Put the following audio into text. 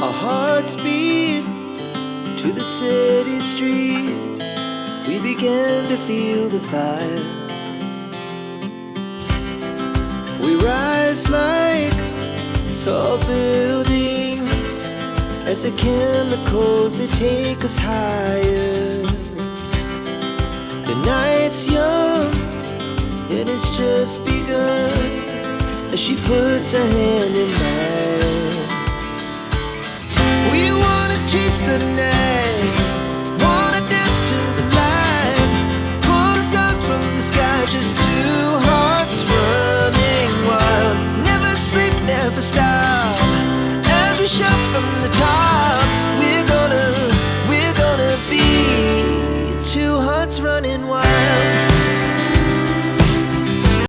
Our hearts beat to the city streets. We began to feel the fire. We rise like tall buildings as the chemicals, they take us higher. The night's young, it has just begun, as she puts her hand in mine. We wanna chase the night.